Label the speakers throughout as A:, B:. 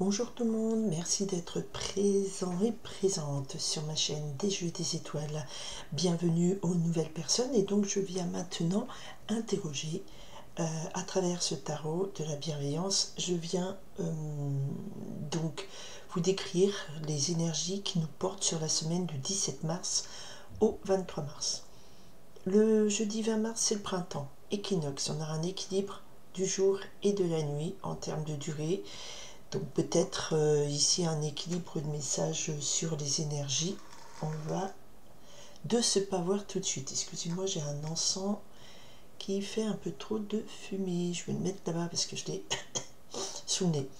A: Bonjour tout le monde, merci d'être présent et présente sur ma chaîne des Jeux des Étoiles. Bienvenue aux nouvelles personnes et donc je viens maintenant interroger à travers ce tarot de la bienveillance. Je viens donc vous décrire les énergies qui nous portent sur la semaine du 17 mars au 23 mars. Le jeudi 20 mars, c'est le printemps, équinoxe, on aura un équilibre du jour et de la nuit en termes de durée. Donc peut-être ici un équilibre de message sur les énergies. On va de se pas voir tout de suite. Excusez-moi, j'ai un encens qui fait un peu trop de fumée. Je vais le mettre là-bas parce que je l'ai sous le nez.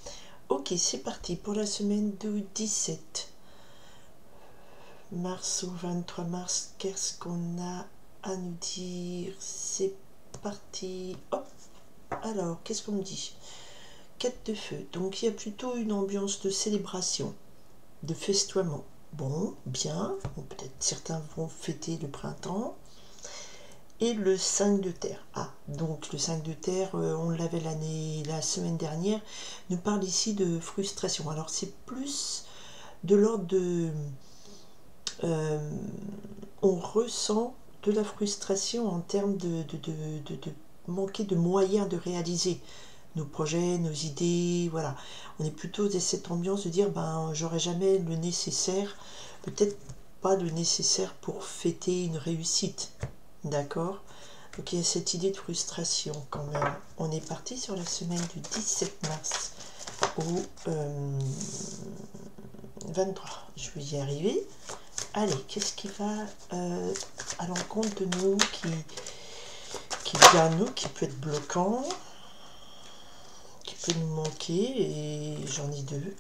A: Ok, c'est parti pour la semaine du 17 mars au 23 mars. Qu'est-ce qu'on a à nous dire? C'est parti. Hop. Alors, qu'est-ce qu'on me dit? 4 de feu, donc il y a plutôt une ambiance de célébration, de festoiement. Bon, bien, bon, peut-être certains vont fêter le printemps. Et le 5 de terre. Ah, donc le 5 de terre, on l'avait la semaine dernière, nous parle ici de frustration. Alors c'est plus de l'ordre de... on ressent de la frustration en termes de manquer de moyens de réaliser nos projets, nos idées, voilà. On est plutôt dans cette ambiance de dire, ben, j'aurai jamais le nécessaire, peut-être pas le nécessaire pour fêter une réussite, d'accord? Donc il y a cette idée de frustration quand même. On est parti sur la semaine du 17 mars au 23. Je vais y arriver. Allez, qu'est-ce qui va à l'encontre de nous, qui vient à nous, qui peut être bloquant, qui peut nous manquer, et j'en ai deux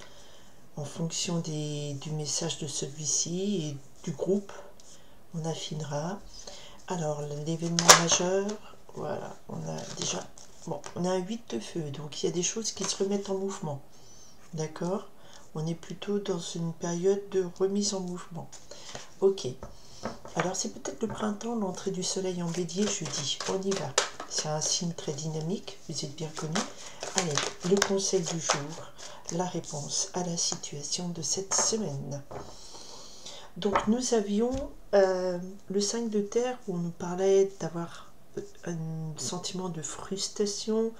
A: en fonction du message de celui-ci et du groupe. On affinera. Alors l'événement majeur, voilà, on a déjà, bon, on a un 8 de feu, donc il y a des choses qui se remettent en mouvement, d'accord? On est plutôt dans une période de remise en mouvement. Ok, alors c'est peut-être le printemps, l'entrée du soleil en bélier jeudi. On y va. C'est un signe très dynamique, vous êtes bien connu. Allez, le conseil du jour, la réponse à la situation de cette semaine. Donc nous avions le 5 de terre où on nous parlait d'avoir un sentiment de frustration,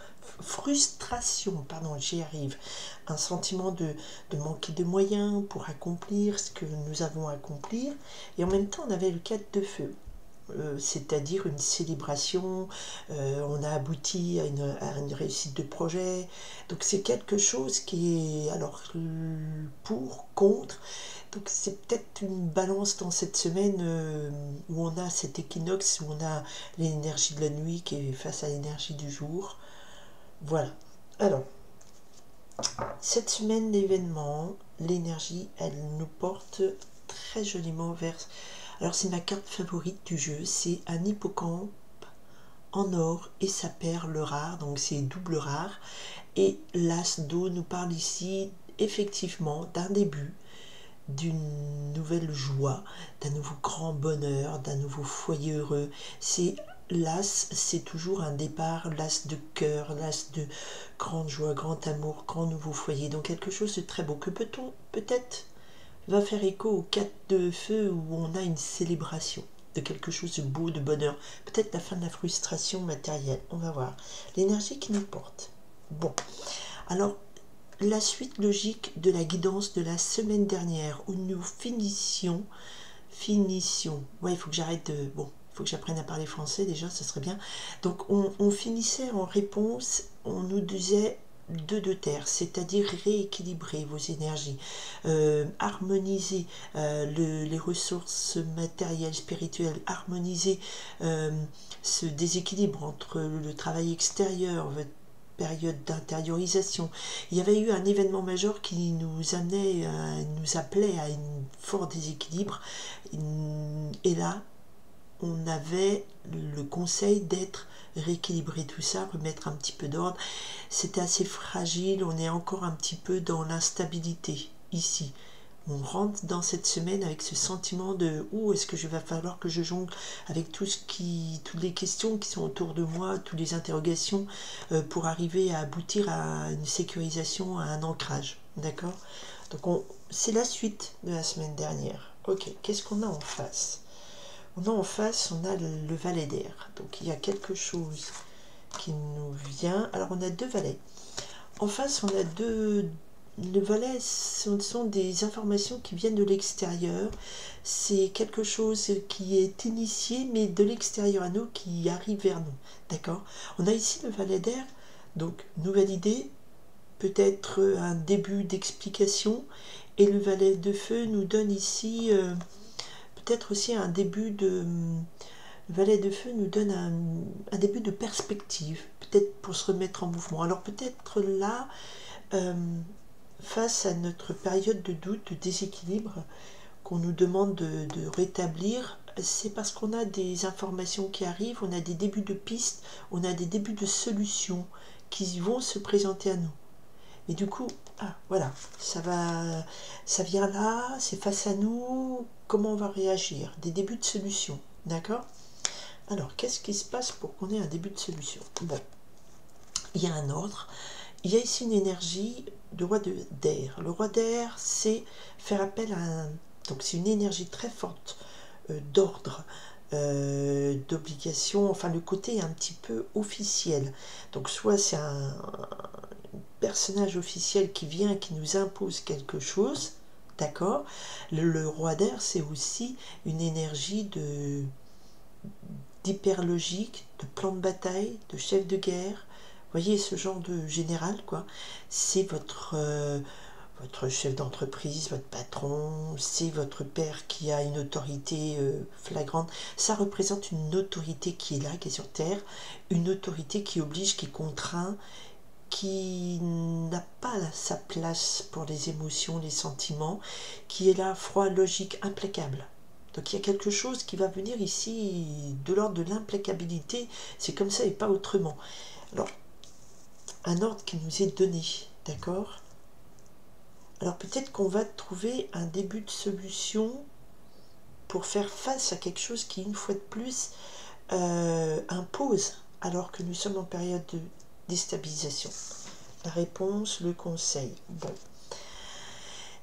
A: pardon, j'y arrive, un sentiment de manquer de moyens pour accomplir ce que nous avons à accomplir, et en même temps on avait le 4 de feu, c'est-à-dire une célébration, on a abouti à une réussite de projet, donc c'est quelque chose qui est, alors pour, contre, donc c'est peut-être une balance dans cette semaine où on a cet équinoxe, où on a l'énergie de la nuit qui est face à l'énergie du jour. Voilà. Alors, cette semaine d'événements, l'énergie, elle nous porte très joliment vers... Alors c'est ma carte favorite du jeu, c'est un hippocampe en or et sa perle rare, donc c'est double rare. Et l'as d'eau nous parle ici effectivement d'un début, d'une nouvelle joie, d'un nouveau grand bonheur, d'un nouveau foyer heureux. C'est l'as, c'est toujours un départ, l'as de cœur, l'as de grande joie, grand amour, grand nouveau foyer. Donc quelque chose de très beau que peut-on peut-être va faire écho au 4 de feu où on a une célébration de quelque chose de beau, de bonheur. Peut-être la fin de la frustration matérielle. On va voir. L'énergie qui nous porte. Bon. Alors, la suite logique de la guidance de la semaine dernière où nous finissions, ouais, il faut que j'arrête de, bon, il faut que j'apprenne à parler français déjà, ce serait bien. Donc on finissait en réponse, on nous disait 2 de terre, c'est-à-dire rééquilibrer vos énergies, harmoniser les ressources matérielles, spirituelles, harmoniser ce déséquilibre entre le travail extérieur, votre période d'intériorisation. Il y avait eu un événement majeur qui nous amenait, nous appelait à un fort déséquilibre, et là on avait le conseil d'être rééquilibrer tout ça, remettre un petit peu d'ordre. C'était assez fragile, on est encore un petit peu dans l'instabilité ici. On rentre dans cette semaine avec ce sentiment de où est-ce que je va falloir que je jongle avec toutes les questions qui sont autour de moi, toutes les interrogations pour arriver à aboutir à une sécurisation, à un ancrage. D'accord? Donc c'est la suite de la semaine dernière. Ok, qu'est-ce qu'on a en face? On a en face, on a le valet d'air. Donc il y a quelque chose qui nous vient. Alors on a deux valets. En face, on a le valet, ce sont des informations qui viennent de l'extérieur. C'est quelque chose qui est initié, mais de l'extérieur à nous, qui arrive vers nous. D'accord? On a ici le valet d'air, donc nouvelle idée, peut-être un début d'explication. Et le valet de feu nous donne ici peut-être aussi un début de... Le valet de feu nous donne un début de perspective, peut-être pour se remettre en mouvement. Alors peut-être là, face à notre période de doute, de déséquilibre, qu'on nous demande de rétablir, c'est parce qu'on a des informations qui arrivent, on a des débuts de pistes, on a des débuts de solutions qui vont se présenter à nous. Et du coup, voilà, ça vient là, c'est face à nous, comment on va réagir? Des débuts de solutions, d'accord? Alors, qu'est-ce qui se passe pour qu'on ait un début de solution? Bon, il y a un ordre. Il y a ici une énergie de roi d'air. Le roi d'air, c'est faire appel à donc c'est une énergie très forte d'ordre, d'obligation. Enfin, le côté est un petit peu officiel. Donc, soit c'est un personnage officiel qui vient, qui nous impose quelque chose, d'accord? Le roi d'air, c'est aussi une énergie d'hyperlogique, de plan de bataille, de chef de guerre. Vous voyez, ce genre de général, quoi. C'est votre chef d'entreprise, votre patron, c'est votre père qui a une autorité flagrante. Ça représente une autorité qui est là, qui est sur Terre, une autorité qui oblige, qui contraint, qui n'a pas sa place pour les émotions, les sentiments, qui est là, froid, logique, implacable. Donc il y a quelque chose qui va venir ici de l'ordre de l'implacabilité, c'est comme ça et pas autrement. Alors, un ordre qui nous est donné, d'accord? Alors peut-être qu'on va trouver un début de solution pour faire face à quelque chose qui, une fois de plus, impose, alors que nous sommes en période de déstabilisation. La réponse, le conseil. Bon.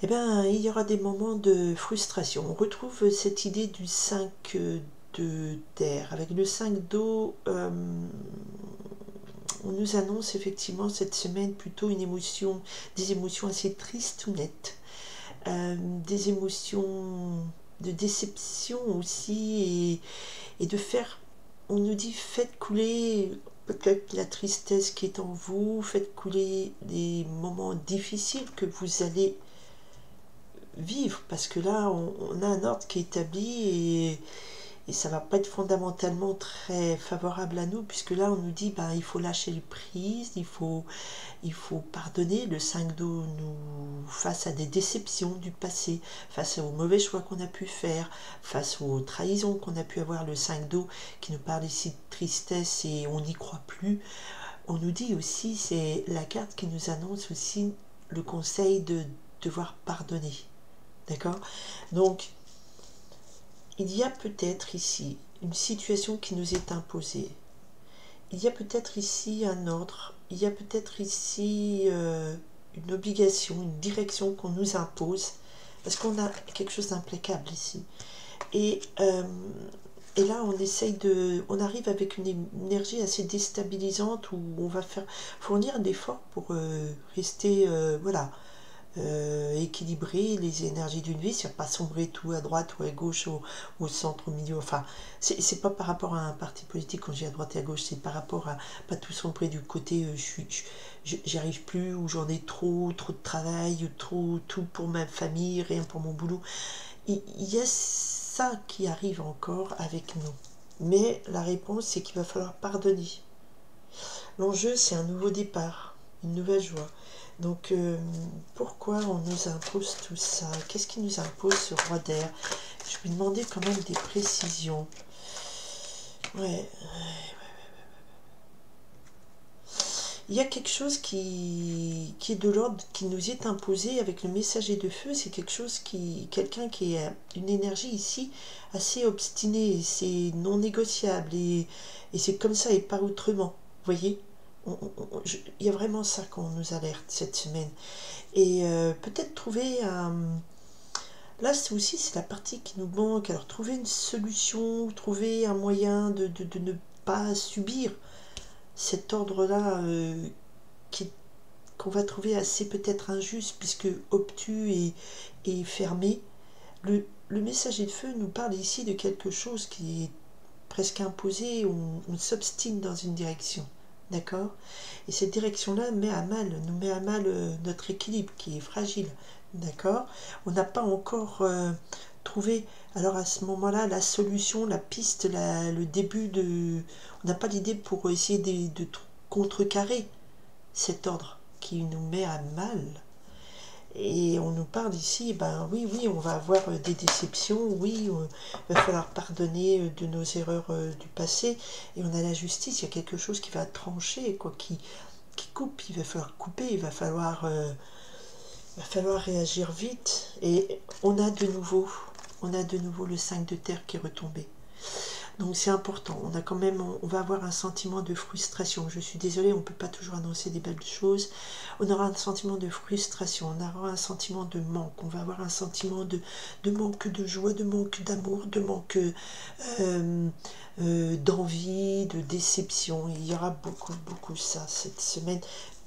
A: Eh bien, il y aura des moments de frustration. On retrouve cette idée du 5 de terre. Avec le 5 d'eau, on nous annonce effectivement cette semaine plutôt des émotions assez tristes ou nettes. Des émotions de déception aussi et de faire, on nous dit faites couler peut-être la tristesse qui est en vous, faites couler des moments difficiles que vous allez vivre, parce que là on a un ordre qui est établi et ça va pas être fondamentalement très favorable à nous, puisque là on nous dit il faut lâcher le prise, il faut pardonner. Le 5 d'eau nous face à des déceptions du passé, face aux mauvais choix qu'on a pu faire, face aux trahisons qu'on a pu avoir. Le 5 d'eau qui nous parle ici de tristesse et on n'y croit plus. On nous dit aussi, c'est la carte qui nous annonce aussi le conseil de devoir pardonner. D'accord? Donc, il y a peut-être ici une situation qui nous est imposée. Il y a peut-être ici un ordre. Il y a peut-être ici une obligation, une direction qu'on nous impose. Parce qu'on a quelque chose d'implacable ici. Et là, on arrive avec une énergie assez déstabilisante où on va fournir un effort pour rester, équilibrer les énergies d'une vie, c'est pas sombrer tout à droite ou à gauche, au centre, au milieu. Enfin, c'est pas par rapport à un parti politique quand j'ai à droite et à gauche, c'est par rapport à pas tout sombrer du côté j'y arrive plus, ou j'en ai trop de travail, ou tout pour ma famille, rien pour mon boulot. Il y a ça qui arrive encore avec nous. Mais la réponse, c'est qu'il va falloir pardonner. L'enjeu, c'est un nouveau départ, une nouvelle joie. Donc, pourquoi on nous impose tout ça? Qu'est-ce qui nous impose ce roi d'air? Je vais demander quand même des précisions. Ouais. il y a quelque chose qui est de l'ordre, qui nous est imposé avec le messager de feu. C'est quelque chose quelqu'un qui a une énergie ici assez obstinée, c'est non négociable, et c'est comme ça et pas autrement. Vous voyez, il y a vraiment ça qu'on nous alerte cette semaine. Et peut-être trouver un... Là, c'est aussi, c'est la partie qui nous manque. Alors, trouver une solution, trouver un moyen de ne pas subir cet ordre-là qu'on va trouver assez peut-être injuste, puisque obtus et fermé. Le messager de feu nous parle ici de quelque chose qui est presque imposé, on s'obstine dans une direction. D'accord? Et cette direction-là nous met à mal notre équilibre qui est fragile. D'accord? On n'a pas encore trouvé, alors à ce moment-là, la solution, la piste, le début de... On n'a pas d'idée pour essayer de contrecarrer cet ordre qui nous met à mal. Et on nous parle ici, ben oui, on va avoir des déceptions, oui, il va falloir pardonner de nos erreurs du passé, et on a la justice, il y a quelque chose qui va trancher, quoi, qui coupe, il va falloir couper, il va falloir réagir vite, et on a de nouveau le 5 de terre qui est retombé. Donc c'est important, on va avoir un sentiment de frustration. Je suis désolée, on ne peut pas toujours annoncer des belles choses. On aura un sentiment de frustration, on aura un sentiment de manque, on va avoir un sentiment de manque de joie, de manque d'amour, de manque d'envie, de déception. Il y aura beaucoup ça cette semaine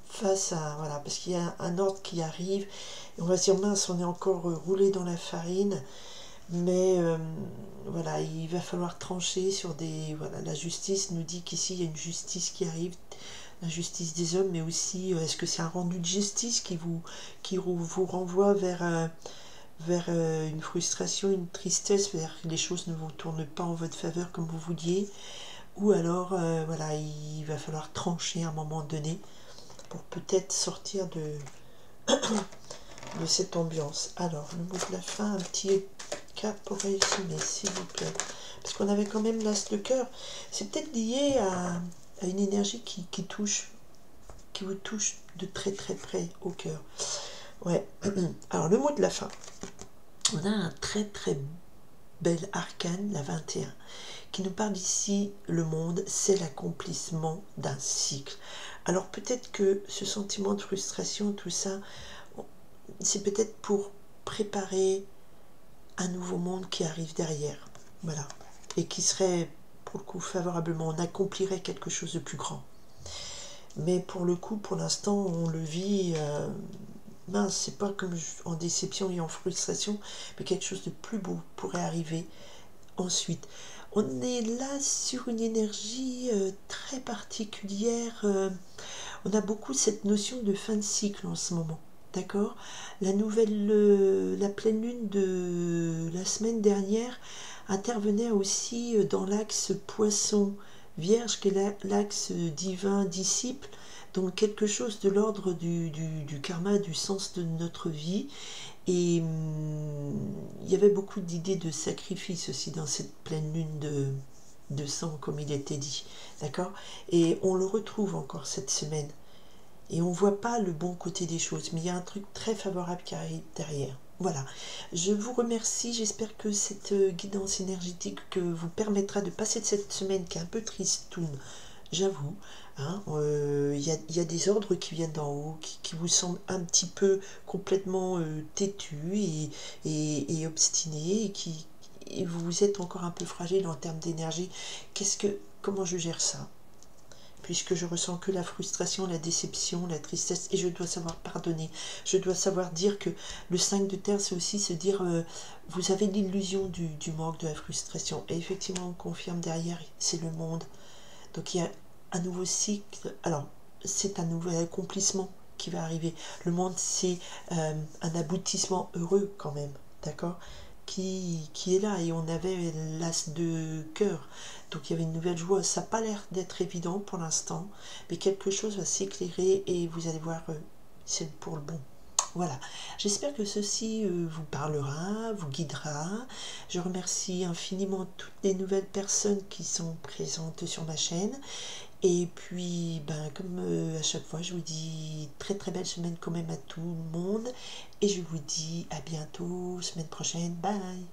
A: face à... Voilà, parce qu'il y a un ordre qui arrive, et on va se dire, mince, on est encore roulé dans la farine. Mais voilà, il va falloir trancher sur des... Voilà, la justice nous dit qu'ici, il y a une justice qui arrive, la justice des hommes, mais aussi, est-ce que c'est un rendu de justice qui vous renvoie vers une frustration, une tristesse, vers que les choses ne vous tournent pas en votre faveur comme vous vouliez, ou alors, voilà, il va falloir trancher à un moment donné pour peut-être sortir de cette ambiance. Alors, le mot de la fin, un petit cas pour résumer, s'il vous plaît. Parce qu'on avait quand même l'as de cœur. C'est peut-être lié à une énergie qui vous touche de très près au cœur. Ouais. Alors, le mot de la fin. On a un très bel arcane, la 21, qui nous parle ici, le monde, c'est l'accomplissement d'un cycle. Alors, peut-être que ce sentiment de frustration, tout ça, c'est peut-être pour préparer un nouveau monde qui arrive derrière, voilà, et qui serait pour le coup favorablement, on accomplirait quelque chose de plus grand. Mais pour le coup, pour l'instant, on le vit, mince, c'est pas comme en déception et en frustration, mais quelque chose de plus beau pourrait arriver ensuite. On est là sur une énergie très particulière, on a beaucoup cette notion de fin de cycle en ce moment. D'accord? La pleine lune de la semaine dernière intervenait aussi dans l'axe poisson vierge, qui est l'axe divin disciple, donc quelque chose de l'ordre du karma, du sens de notre vie. Et il y avait beaucoup d'idées de sacrifice aussi dans cette pleine lune de sang, comme il était dit. D'accord? Et on le retrouve encore cette semaine. Et on ne voit pas le bon côté des choses, mais il y a un truc très favorable qui arrive derrière. Voilà, je vous remercie, j'espère que cette guidance énergétique vous permettra de passer de cette semaine qui est un peu tristoune, j'avoue. Hein, y a des ordres qui viennent d'en haut, qui vous semblent un petit peu complètement têtus et obstinés, et vous êtes encore un peu fragile en termes d'énergie. Comment je gère ça ? Puisque je ressens que la frustration, la déception, la tristesse, et je dois savoir pardonner. Je dois savoir dire que le 5 de terre, c'est aussi se dire, vous avez l'illusion du manque, de la frustration. Et effectivement, on confirme derrière, c'est le monde. Donc il y a un nouveau cycle. Alors, c'est un nouvel accomplissement qui va arriver. Le monde, c'est un aboutissement heureux quand même, d'accord ? Qui est là, et on avait l'as de cœur, donc il y avait une nouvelle joie. Ça n'a pas l'air d'être évident pour l'instant, mais quelque chose va s'éclairer et vous allez voir, c'est pour le bon. Voilà, j'espère que ceci vous parlera, vous guidera. Je remercie infiniment toutes les nouvelles personnes qui sont présentes sur ma chaîne, Et puis, ben, comme à chaque fois, je vous dis très très belle semaine quand même à tout le monde. Et je vous dis à bientôt, semaine prochaine. Bye!